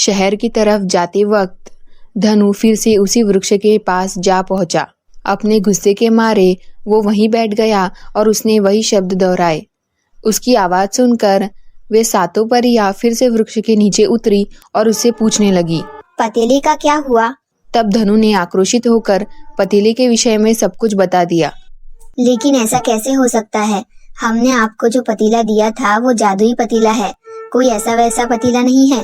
शहर की तरफ जाते वक्त धनु फिर से उसी वृक्ष के पास जा पहुंचा। अपने गुस्से के मारे वो वहीं बैठ गया और उसने वही शब्द दोहराए। उसकी आवाज सुनकर वे सातों परियां फिर से वृक्ष के नीचे उतरी और उससे पूछने लगी, पतीले का क्या हुआ? तब धनु ने आक्रोशित होकर पतीले के विषय में सब कुछ बता दिया। लेकिन ऐसा कैसे हो सकता है? हमने आपको जो पतीला दिया था वो जादुई पतीला है, कोई ऐसा वैसा पतीला नहीं है।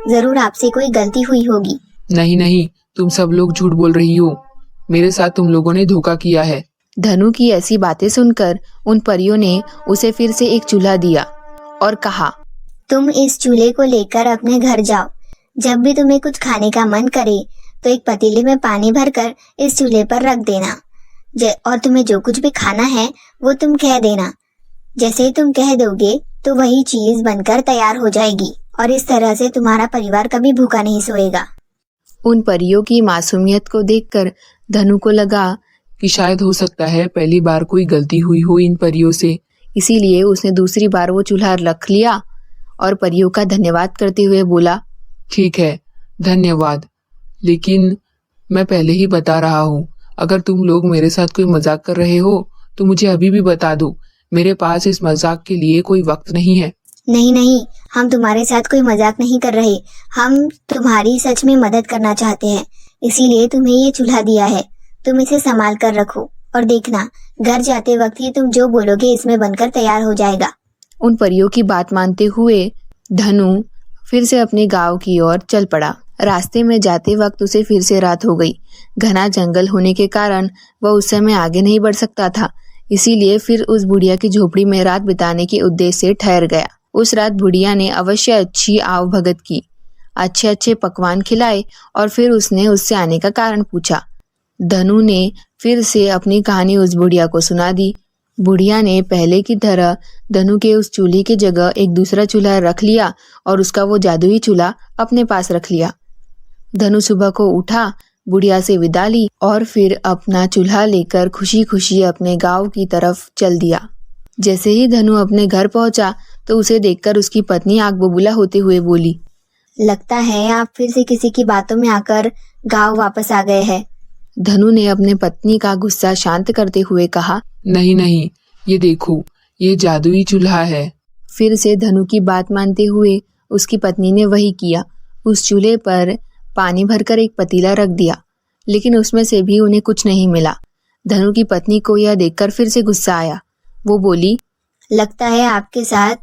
जरूर आपसे कोई गलती हुई होगी। नहीं, तुम सब लोग झूठ बोल रही हो। मेरे साथ तुम लोगों ने धोखा किया है। धनु की ऐसी बातें सुनकर उन परियों ने उसे फिर से एक चूल्हा दिया और कहा, तुम इस चूल्हे को लेकर अपने घर जाओ। जब भी तुम्हें कुछ खाने का मन करे तो एक पतीले में पानी भरकर इस चूल्हे पर रख देना। और तुम्हें जो कुछ भी खाना है वो तुम कह देना। जैसे ही तुम कह दोगे तो वही चीज बनकर तैयार हो जाएगी और इस तरह से तुम्हारा परिवार कभी भूखा नहीं सोएगा। उन परियों की मासूमियत को देखकर धनु को लगा कि शायद हो सकता है पहली बार कोई गलती हुई हो इन परियों से। इसीलिए उसने दूसरी बार वो चूल्हा रख लिया और परियों का धन्यवाद करते हुए बोला, ठीक है, धन्यवाद, लेकिन मैं पहले ही बता रहा हूँ, अगर तुम लोग मेरे साथ कोई मजाक कर रहे हो तो मुझे अभी भी बता दो। मेरे पास इस मजाक के लिए कोई वक्त नहीं है। नहीं, हम तुम्हारे साथ कोई मजाक नहीं कर रहे। हम तुम्हारी सच में मदद करना चाहते हैं, इसीलिए तुम्हें ये चूल्हा दिया है। तुम इसे संभाल कर रखो और देखना, घर जाते वक्त ही तुम जो बोलोगे इसमें बनकर तैयार हो जाएगा। उन परियों की बात मानते हुए धनु फिर से अपने गांव की ओर चल पड़ा। रास्ते में जाते वक्त उसे फिर से रात हो गई। घना जंगल होने के कारण वह उस समय आगे नहीं बढ़ सकता था, इसीलिए फिर उस बुढ़िया की झोपड़ी में रात बिताने के उद्देश्य से ठहर गया। उस रात बुढ़िया ने अवश्य अच्छी आवभगत की, अच्छे पकवान खिलाए और फिर उसने उससे आने का कारण पूछा। धनु ने फिर से अपनी कहानी उस बुढ़िया को सुना दी। बुढ़िया ने पहले की तरह धनु के उस चूल्हे की जगह एक दूसरा चूल्हा रख लिया और उसका वो जादुई चूल्हा अपने पास रख लिया। धनु सुबह को उठा, बुढ़िया से विदा ली और फिर अपना चूल्हा लेकर खुशी खुशी अपने गांव की तरफ चल दिया। जैसे ही धनु अपने घर पहुंचा तो उसे देखकर उसकी पत्नी आग बबूला होते हुए बोली, लगता है आप फिर से किसी की बातों में आकर गांव वापस आ गए हैं। धनु ने अपने पत्नी का गुस्सा शांत करते हुए कहा, नहीं, ये देखो, ये जादुई चूल्हा है। फिर से धनु की बात मानते हुए उसकी पत्नी ने वही किया। उस चूल्हे पर पानी भरकर एक पतीला रख दिया, लेकिन उसमें से भी उन्हें कुछ नहीं मिला। धनु की पत्नी को यह देखकर फिर से गुस्सा आया। वो बोली, लगता है आपके साथ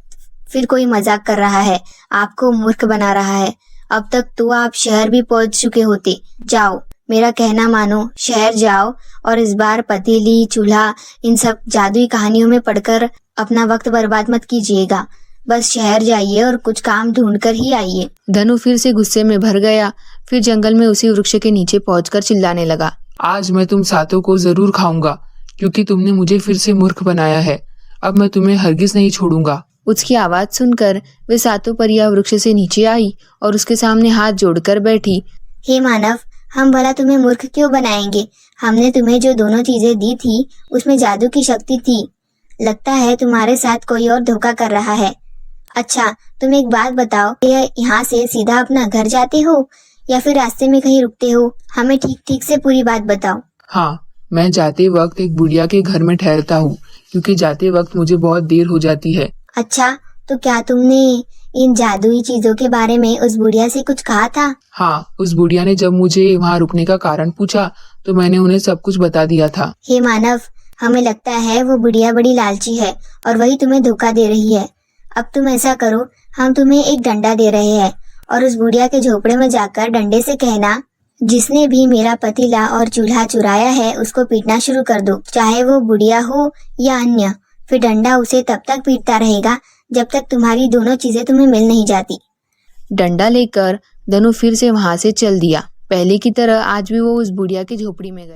फिर कोई मजाक कर रहा है, आपको मूर्ख बना रहा है। अब तक तो आप शहर भी पहुंच चुके होते। जाओ, मेरा कहना मानो, शहर जाओ और इस बार पतीली, चूल्हा, इन सब जादुई कहानियों में पढ़कर अपना वक्त बर्बाद मत कीजिएगा। बस शहर जाइए और कुछ काम ढूंढ कर ही आइए। धनु फिर से गुस्से में भर गया। फिर जंगल में उसी वृक्ष के नीचे पहुंचकर चिल्लाने लगा, आज मैं तुम सातों को जरूर खाऊंगा, क्योंकि तुमने मुझे फिर से मूर्ख बनाया है। अब मैं तुम्हें हरगिज नहीं छोड़ूंगा। उसकी आवाज सुनकर वे सातों परियां वृक्ष से नीचे आई और उसके सामने हाथ जोड़कर बैठी। हे मानव, हम भला तुम्हें मूर्ख क्यों बनाएंगे? हमने तुम्हें जो दोनों चीजें दी थी उसमें जादू की शक्ति थी। लगता है तुम्हारे साथ कोई और धोखा कर रहा है। अच्छा, तुम एक बात बताओ, यहाँ से सीधा अपना घर जाते हो या फिर रास्ते में कहीं रुकते हो? हमें ठीक से पूरी बात बताओ। हाँ, मैं जाते वक्त एक बुढ़िया के घर में ठहरता हूँ, क्योंकि जाते वक्त मुझे बहुत देर हो जाती है। अच्छा, तो क्या तुमने इन जादुई चीजों के बारे में उस बुढ़िया से कुछ कहा था? हाँ, उस बुढ़िया ने जब मुझे वहाँ रुकने का कारण पूछा तो मैंने उन्हें सब कुछ बता दिया था। हे मानव, हमें लगता है वो बुढ़िया बड़ी लालची है और वही तुम्हें धोखा दे रही है। अब तुम ऐसा करो, हम तुम्हें एक डंडा दे रहे हैं और उस बुढ़िया के झोपड़े में जाकर डंडे से कहना, जिसने भी मेरा पतीला और चूल्हा चुराया है उसको पीटना शुरू कर दो, चाहे वो बुढ़िया हो या अन्य। फिर डंडा उसे तब तक पीटता रहेगा जब तक तुम्हारी दोनों चीजें तुम्हें मिल नहीं जाती। डंडा लेकर धनु फिर से वहां से चल दिया। पहले की तरह आज भी वो उस बुढ़िया की झोपड़ी में गया।